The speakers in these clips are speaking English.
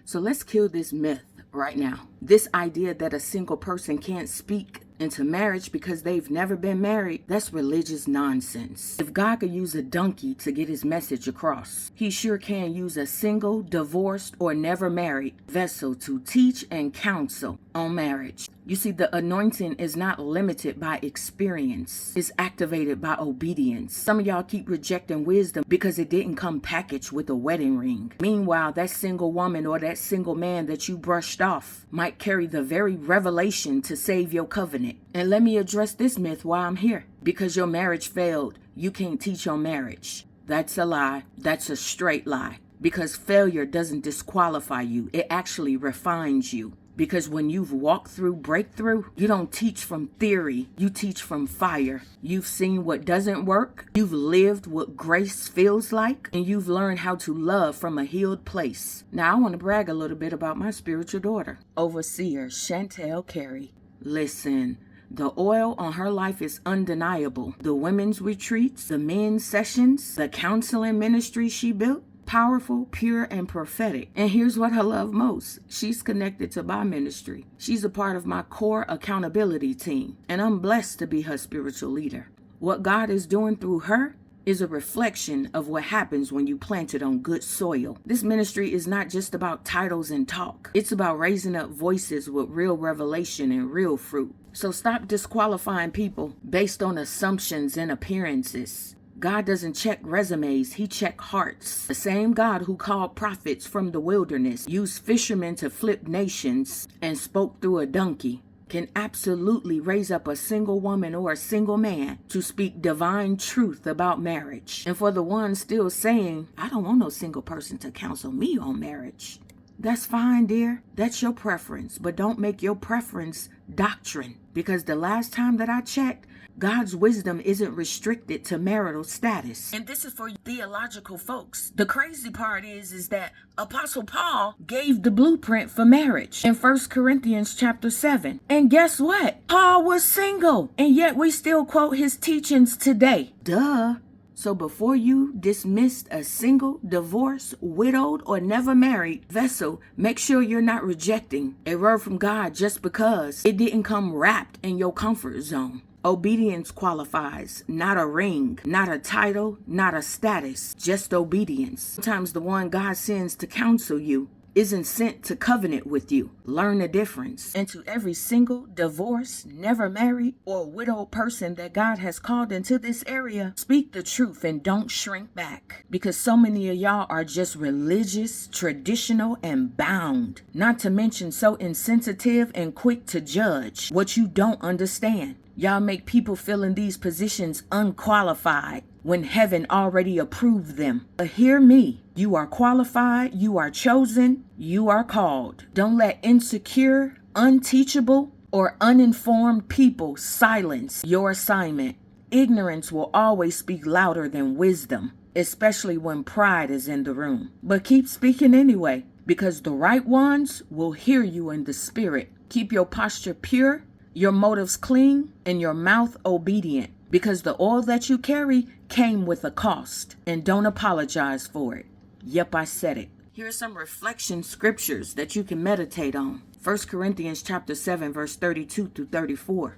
So let's kill this myth right now. This idea that a single person can't speak into marriage because they've never been married, that's religious nonsense. If God could use a donkey to get his message across, he sure can use a single, divorced, or never married vessel to teach and counsel on marriage. You see, the anointing is not limited by experience. It's activated by obedience. Some of y'all keep rejecting wisdom because it didn't come packaged with a wedding ring. Meanwhile, that single woman or that single man that you brushed off might carry the very revelation to save your covenant. And let me address this myth while I'm here. Because your marriage failed, you can't teach on marriage. That's a lie. That's a straight lie. Because failure doesn't disqualify you. It actually refines you. Because when you've walked through breakthrough, you don't teach from theory, you teach from fire. You've seen what doesn't work, you've lived what grace feels like, and you've learned how to love from a healed place. Now, I want to brag a little bit about my spiritual daughter, Overseer Chantel Carey. Listen, the oil on her life is undeniable. The women's retreats, the men's sessions, the counseling ministry she built, powerful, pure, and prophetic. And here's what I love most. She's connected to my ministry. She's a part of my core accountability team, and I'm blessed to be her spiritual leader. What God is doing through her is a reflection of what happens when you plant it on good soil. This ministry is not just about titles and talk. It's about raising up voices with real revelation and real fruit. So stop disqualifying people based on assumptions and appearances. God doesn't check resumes, he checks hearts. The same God who called prophets from the wilderness, used fishermen to flip nations, and spoke through a donkey, can absolutely raise up a single woman or a single man to speak divine truth about marriage. And for the ones still saying, I don't want no single person to counsel me on marriage, that's fine, dear. That's your preference. But don't make your preference doctrine. Because the last time that I checked, God's wisdom isn't restricted to marital status. And this is for theological folks. The crazy part is that Apostle Paul gave the blueprint for marriage in 1 Corinthians chapter 7. And guess what? Paul was single. And yet we still quote his teachings today. Duh. So before you dismiss a single, divorced, widowed, or never married vessel, make sure you're not rejecting a word from God just because it didn't come wrapped in your comfort zone. Obedience qualifies, not a ring, not a title, not a status, just obedience. Sometimes the one God sends to counsel you isn't sent to covenant with you. Learn the difference. And to every single, divorced, never married, or widowed person that God has called into this area, speak the truth and don't shrink back. Because so many of y'all are just religious, traditional, and bound. Not to mention so insensitive and quick to judge what you don't understand. Y'all make people feel in these positions unqualified when heaven already approved them. But hear me, you are qualified, you are chosen, you are called. Don't let insecure, unteachable, or uninformed people silence your assignment. Ignorance will always speak louder than wisdom, especially when pride is in the room. But keep speaking anyway, because the right ones will hear you in the spirit. Keep your posture pure, your motives clean, and your mouth obedient, because the oil that you carry came with a cost, and don't apologize for it. Yep, I said it. Here are some reflection scriptures that you can meditate on. 1 Corinthians chapter 7, verse 32 through 34.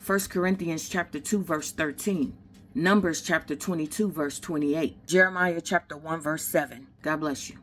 1 Corinthians chapter 2, verse 13. Numbers chapter 22, verse 28. Jeremiah chapter 1, verse 7. God bless you.